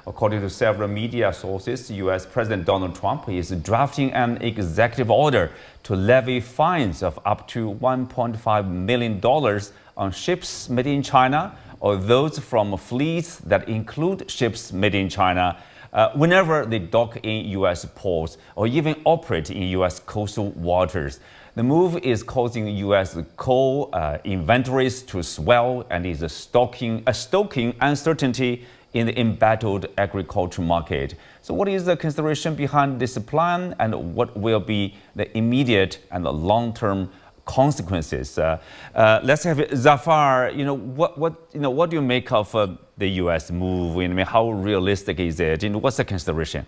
According to several media sources, U.S. President Donald Trump is drafting an executive order to levy fines of up to $1.5 million on ships made in China or those from fleets that include ships made in China whenever they dock in U.S. ports or even operate in U.S. coastal waters. The move is causing U.S. coal inventories to swell and is stoking uncertainty in the embattled agriculture market. So what is the consideration behind this plan, and what will be the immediate and the long-term consequences? Let's have Zafar. What do you make of the U.S. move? I mean, how realistic is it, and what's the consideration?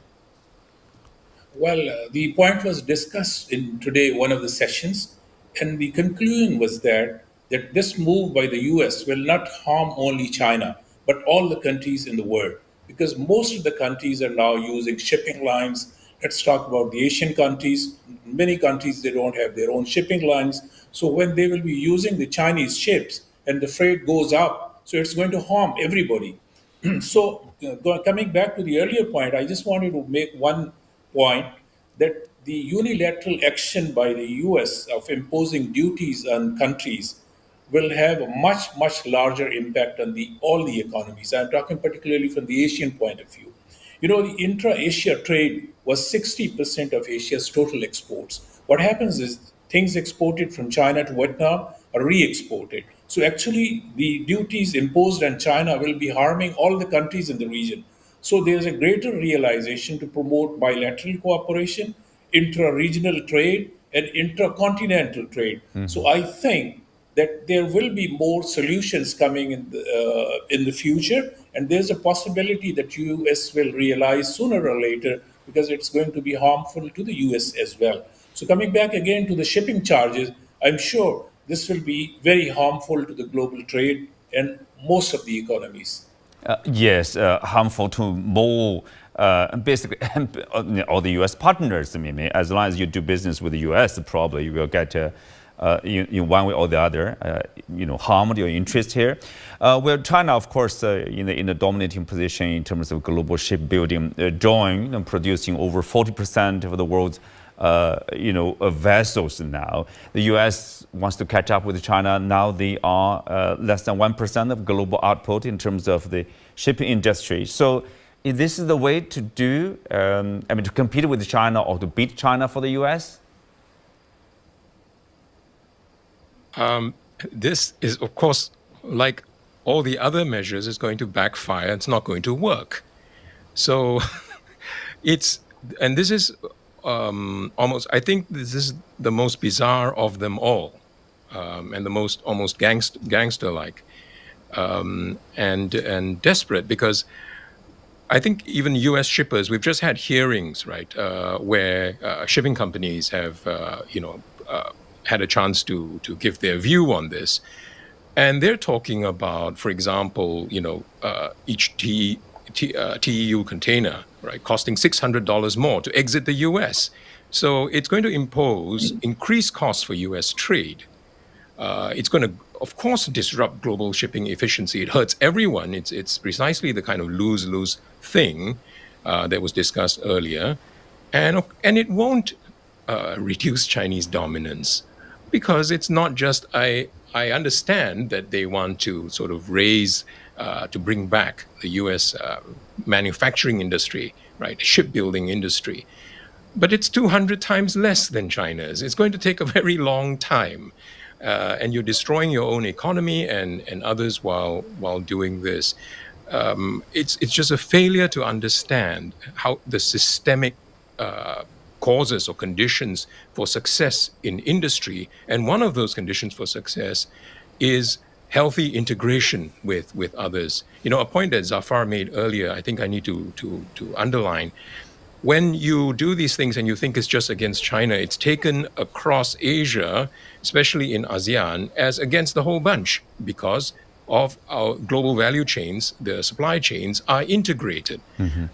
Well, the point was discussed in today one of the sessions, and the conclusion was that this move by the U.S. will not harm only China, but all the countries in the world, because most of the countries are now using shipping lines. Let's talk about the Asian countries. Many countries, they don't have their own shipping lines. So when they will be using the Chinese ships and the freight goes up, so it's going to harm everybody. So coming back to the earlier point, I just wanted to make one point that the unilateral action by the US of imposing duties on countries will have a much, much larger impact on all the economies. I'm talking particularly from the Asian point of view. The intra-Asia trade was 60% of Asia's total exports. What happens is things exported from China to Vietnam are re-exported. So actually, the duties imposed on China will be harming all the countries in the region. So there's a greater realization to promote bilateral cooperation, intra-regional trade, and intercontinental trade. So I think that there will be more solutions coming in the future, and there's a possibility that U.S. will realize sooner or later, because it's going to be harmful to the U.S. as well. So coming back again to the shipping charges, I'm sure this will be very harmful to the global trade and most of the economies. Yes, harmful to more, basically, all the U.S. partners. I mean, as long as you do business with the U.S., probably you will get, in one way or the other, harmed your interest here. Where China, of course, in a dominating position in terms of global shipbuilding, drawing and producing over 40% of the world's vessels now. The U.S. wants to catch up with China. Now they are less than 1% of global output in terms of the shipping industry. So is this the way to do, to compete with China or to beat China for the U.S.? This is, of course, like all the other measures, is going to backfire. It's not going to work. So this is I think this is the most bizarre of them all, and the most almost gangster-like, and desperate, because I think even U.S. shippers, we've just had hearings, right, where shipping companies have, had a chance to give their view on this, and they're talking about, for example, each TEU container, right, costing $600 more to exit the U.S. So it's going to impose increased costs for U.S. trade. It's going to, of course, disrupt global shipping efficiency. It hurts everyone. It's precisely the kind of lose-lose thing that was discussed earlier, and it won't reduce Chinese dominance, because it's not just I understand that they want to sort of raise, to bring back the U.S. Manufacturing industry, right, shipbuilding industry. But it's 200 times less than China's. It's going to take a very long time. And you're destroying your own economy and others while doing this. It's just a failure to understand how the systemic causes or conditions for success in industry. And one of those conditions for success is healthy integration with others. A point that Zafar made earlier, I think I need to underline. When you do these things and you think it's just against China, it's taken across Asia, especially in ASEAN, as against the whole bunch, because of our global value chains, the supply chains are integrated.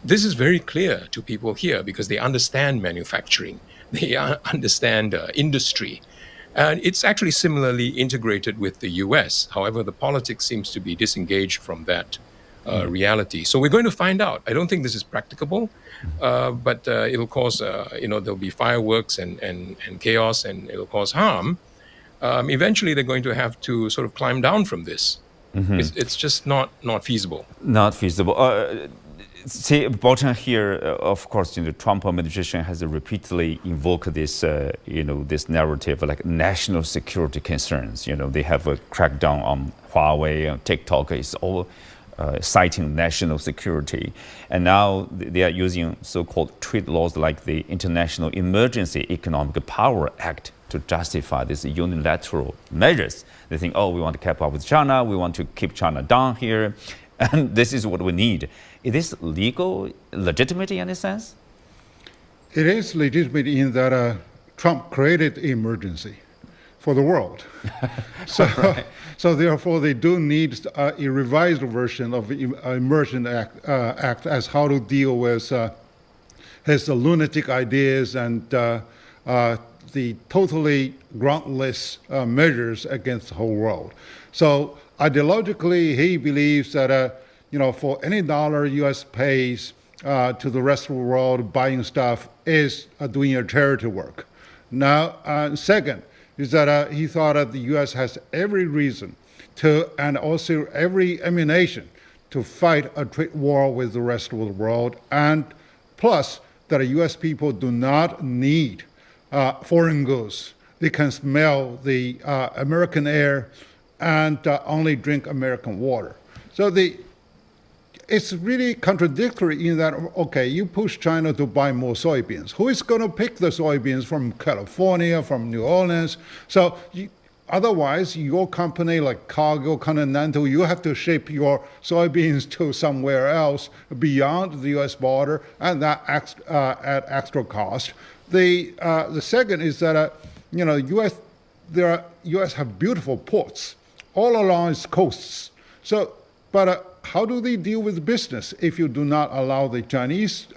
This is very clear to people here because they understand manufacturing, they understand industry. And it's actually similarly integrated with the US. However, the politics seems to be disengaged from that reality. So we're going to find out. I don't think this is practicable, but it'll cause, there'll be fireworks and chaos, and it'll cause harm. Eventually, they're going to have to sort of climb down from this. It's just not feasible. Not feasible. See, Baocheng here, of course, the Trump administration has repeatedly invoked this, this narrative like national security concerns. They have a crackdown on Huawei, and TikTok. It's all citing national security. And now they are using so-called trade laws like the International Emergency Economic Power Act to justify these unilateral measures. They think, oh, we want to keep up with China, we want to keep China down here, and this is what we need. Is this legal, legitimate in any sense? It is legitimate in that Trump created emergency for the world. So therefore, they do need a revised version of the Emergency Act as how to deal with his lunatic ideas and the totally groundless measures against the whole world. So ideologically, he believes that for any dollar U.S. pays to the rest of the world buying stuff is doing a charity work. Now, second is that he thought that the U.S. has every reason to, and also every ammunition to fight a trade war with the rest of the world, and plus that U.S. people do not need foreign goods. They can smell the American air and only drink American water. So it's really contradictory in that, okay, you push China to buy more soybeans. Who is going to pick the soybeans from California, from New Orleans? So otherwise, your company like Cargill, Continental, you have to ship your soybeans to somewhere else beyond the U.S. border, and that at extra cost. The second is that U.S. have beautiful ports all along its coasts. So, but how do they deal with business if you do not allow the Chinese,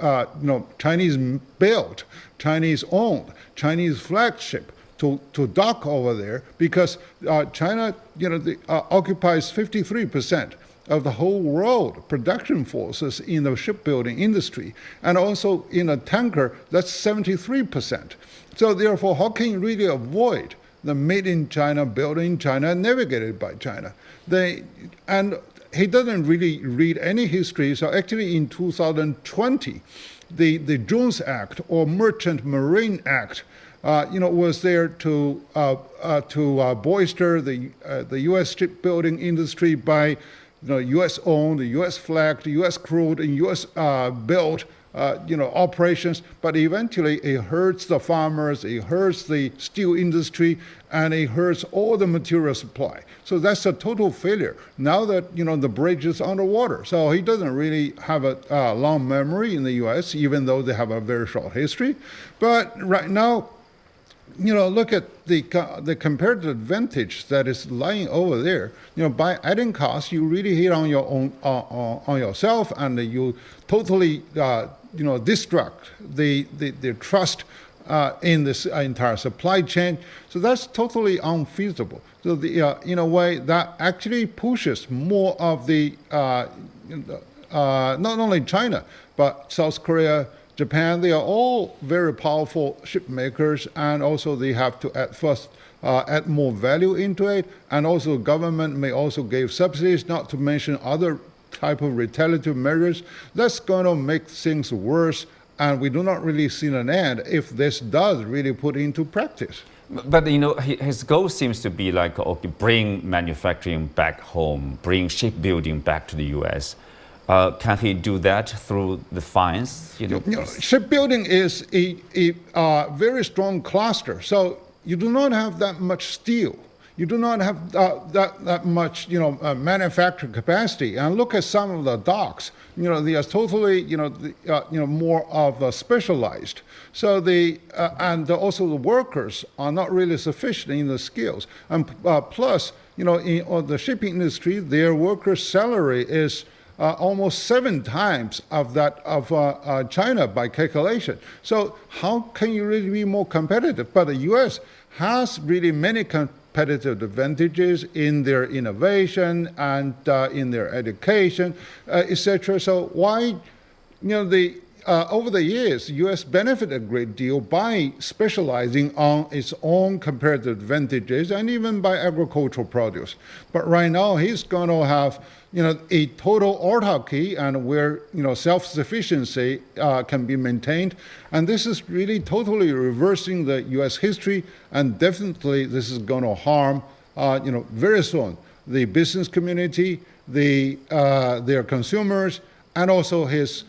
Chinese-built, Chinese-owned, Chinese flagship to dock over there? Because China, occupies 53% of the whole world production forces in the shipbuilding industry, and also in a tanker, that's 73%. So therefore, how can you really avoid the made in China, built in China, navigated by China? And he doesn't really read any history. So actually in 2020, the Jones Act or Merchant Marine Act, was there to bolster the U.S. shipbuilding industry by U.S. owned, U.S. flagged, U.S. crewed, and U.S. built operations, but eventually it hurts the farmers, it hurts the steel industry, and it hurts all the material supply. So that's a total failure. Now that the bridge is underwater, so he doesn't really have a long memory in the U.S., even though they have a very short history. But right now, look at the comparative advantage that is lying over there. By adding costs, you really hit on your own on yourself, and you totally destruct the trust in this entire supply chain. So that's totally unfeasible. So in a way, that actually pushes more of the not only China but South Korea, Japan. They are all very powerful ship makers, and also they have to add more value into it. And also government may also give subsidies, not to mention other type of retaliatory measures. That's going to make things worse, and we do not really see an end if this does really put into practice. But his goal seems to be like, okay, bring manufacturing back home, bring shipbuilding back to the U.S. Can he do that through the fines? Shipbuilding is a very strong cluster. So you do not have that much steel. You do not have that much, manufacturing capacity. And look at some of the docks. They are totally, more of specialized. So and also the workers are not really sufficient in the skills. And plus, in the shipping industry, their workers' salary is almost 7 times of that of China by calculation. So how can you really be more competitive? But the U.S. has really many competitive advantages in their innovation and in their education, etc. So why, over the years, the U.S. benefited a great deal by specializing on its own comparative advantages and even by agricultural produce. But right now, he's going to have, a total autarky and where, self-sufficiency can be maintained. And this is really totally reversing the U.S. history, and definitely this is going to harm, very soon, the business community, their consumers, and also his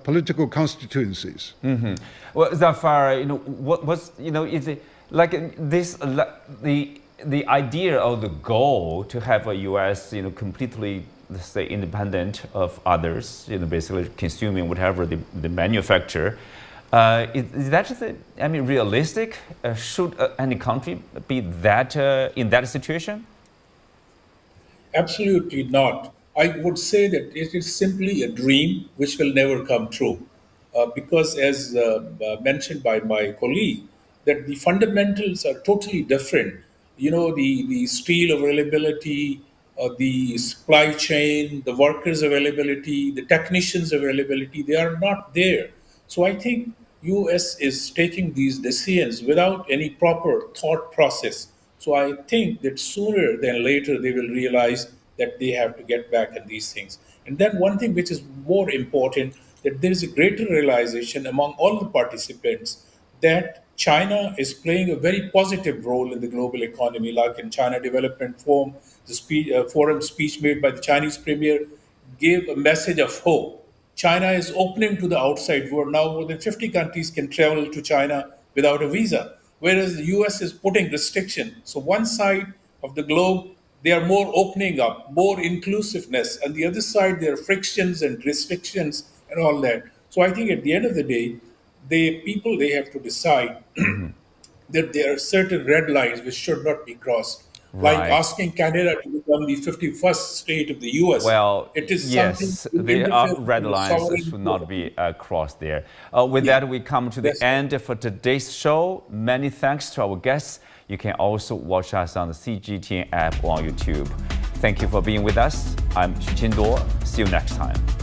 political constituencies. Mm-hmm. Well, Zafar, is it like this? The idea or the goal to have a U.S. completely, let's say, independent of others, basically consuming whatever the manufacture. Is that realistic? Should any country be that in that situation? Absolutely not. I would say that it is simply a dream which will never come true. Because as mentioned by my colleague, that the fundamentals are totally different. The steel availability, the supply chain, the workers availability, the technicians availability, they are not there. So I think US is taking these decisions without any proper thought process. So I think that sooner than later they will realize that they have to get back on these things. And then one thing which is more important, that there is a greater realization among all the participants that China is playing a very positive role in the global economy, like in China Development Forum, the forum speech made by the Chinese premier gave a message of hope. China is opening to the outside world. Now more than 50 countries can travel to China without a visa, whereas the US is putting restriction. So one side of the globe, they are more opening up, more inclusiveness. And the other side, there are frictions and restrictions and all that. So I think at the end of the day, they have to decide that there are certain red lines which should not be crossed. Right. Like asking Canada to become the 51st state of the US. Well, it is yes, the red lines should not be crossed there. With that, we come to the end for today's show. Many thanks to our guests. You can also watch us on the CGTN app or on YouTube. Thank you for being with us. I'm Xu Qinduo. See you next time.